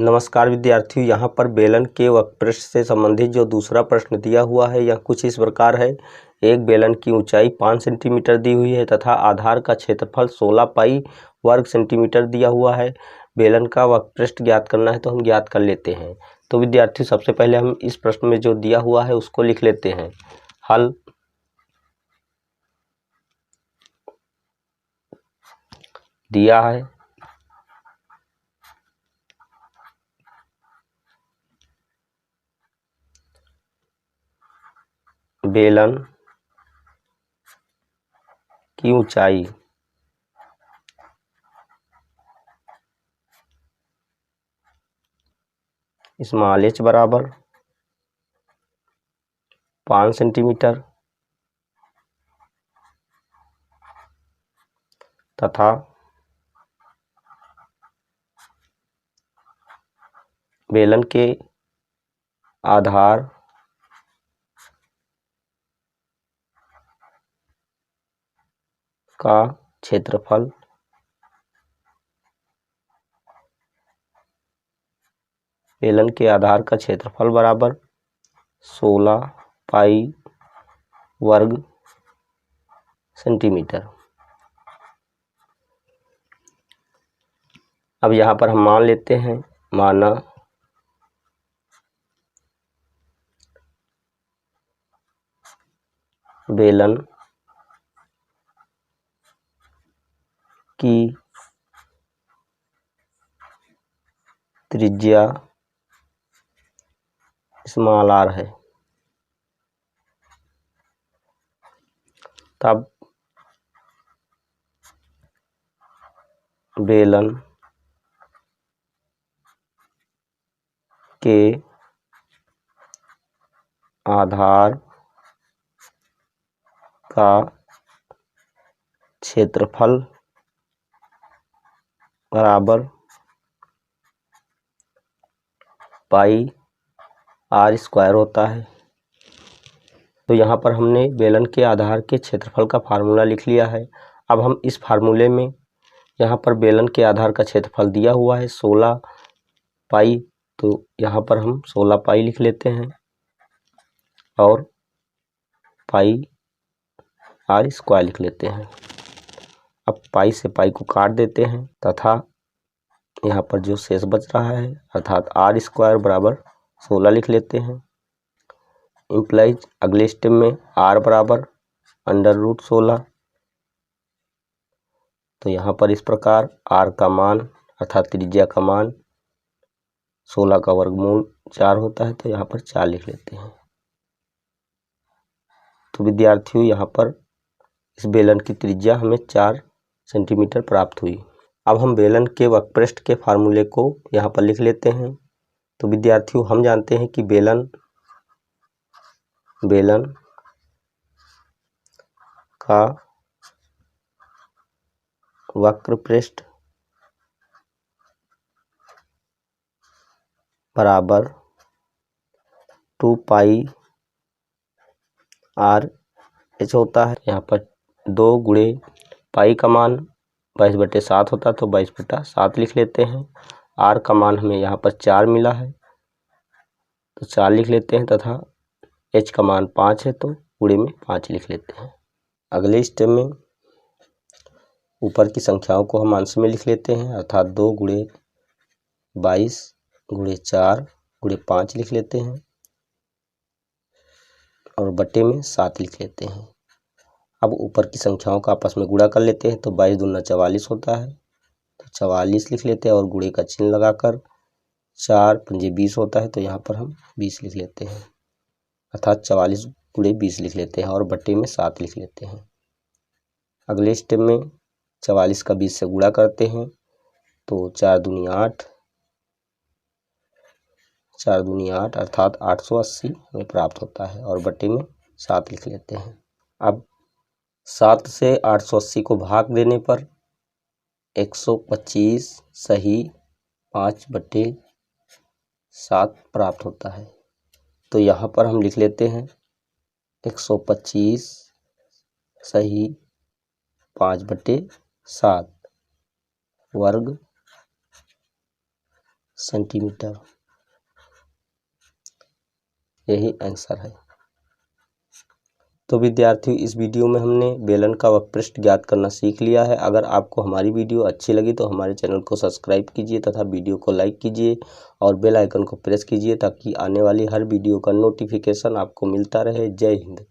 नमस्कार विद्यार्थियों, यहाँ पर बेलन के वक्रपृष्ठ से संबंधित जो दूसरा प्रश्न दिया हुआ है यह कुछ इस प्रकार है। एक बेलन की ऊंचाई 5 सेंटीमीटर दी हुई है तथा आधार का क्षेत्रफल 16 पाई वर्ग सेंटीमीटर दिया हुआ है। बेलन का वक्रपृष्ठ ज्ञात करना है तो हम ज्ञात कर लेते हैं। तो विद्यार्थियों सबसे पहले हम इस प्रश्न में जो दिया हुआ है उसको लिख लेते हैं। हल दिया है बेलन की ऊंचाई स्मॉल h बराबर 5 सेंटीमीटर तथा बेलन के आधार का क्षेत्रफल बेलन के आधार का क्षेत्रफल बराबर 16 पाई वर्ग सेंटीमीटर। अब यहाँ पर हम मान लेते हैं, माना बेलन की त्रिज्या स्मॉल r है, तब बेलन के आधार का क्षेत्रफल बराबर पाई r स्क्वायर होता है। तो यहाँ पर हमने बेलन के आधार के क्षेत्रफल का फार्मूला लिख लिया है। अब हम इस फार्मूले में यहाँ पर बेलन के आधार का क्षेत्रफल दिया हुआ है 16 पाई, तो यहाँ पर हम 16 पाई लिख लेते हैं और पाई r स्क्वायर लिख लेते हैं। अब पाई से पाई को काट देते हैं तथा यहाँ पर जो शेष बच रहा है अर्थात r स्क्वायर बराबर 16 लिख लेते हैं। इम्प्लाइज अगले स्टेप में r बराबर √16। तो यहाँ पर इस प्रकार r का मान अर्थात त्रिज्या का मान 16 का वर्गमूल 4 होता है, तो यहाँ पर 4 लिख लेते हैं। तो विद्यार्थियों यहाँ पर इस बेलन की त्रिज्या हमें 4 सेंटीमीटर प्राप्त हुई। अब हम बेलन के वक्रपृष्ठ के फार्मूले को यहाँ पर लिख लेते हैं। तो विद्यार्थियों हम जानते हैं कि बेलन का वक्रपृष्ठ बराबर 2 पाई r h होता है। यहाँ पर 2 गुणे पाई का मान 22/7 होता है, तो 22/7 लिख लेते हैं। r का मान हमें यहाँ पर 4 मिला है तो 4 लिख लेते हैं तथा h का मान 5 है तो गुणे में 5 लिख लेते हैं। अगले स्टेप में ऊपर की संख्याओं को हम अंश में लिख लेते हैं अर्थात 2 गुणे 22 गुणे 4 गुणे 5 लिख लेते हैं और बटे में 7 लिख लेते हैं। अब ऊपर की संख्याओं का आपस में गुणा कर लेते हैं तो 22 दूना 44 होता है, तो 44 लिख लेते हैं और गुणे का चिन्ह लगाकर 4 पंजे 20 होता है, तो यहाँ पर हम 20 लिख लेते हैं अर्थात 44 गुणे 20 लिख लेते हैं और बटे में 7 लिख लेते हैं। अगले स्टेप में 44 का 20 से गुणा करते हैं तो 4 दूनी 8 अर्थात 880 हमें प्राप्त होता है और बटे में 7 लिख लेते हैं। अब 7 से 880 को भाग देने पर 125 सही 5/7 प्राप्त होता है। तो यहाँ पर हम लिख लेते हैं 125 सही 5/7 वर्ग सेंटीमीटर। यही आंसर है। तो विद्यार्थियों, इस वीडियो में हमने बेलन का वक्रपृष्ठ ज्ञात करना सीख लिया है। अगर आपको हमारी वीडियो अच्छी लगी तो हमारे चैनल को सब्सक्राइब कीजिए तथा वीडियो को लाइक कीजिए और बेल आइकन को प्रेस कीजिए ताकि आने वाली हर वीडियो का नोटिफिकेशन आपको मिलता रहे। जय हिंद।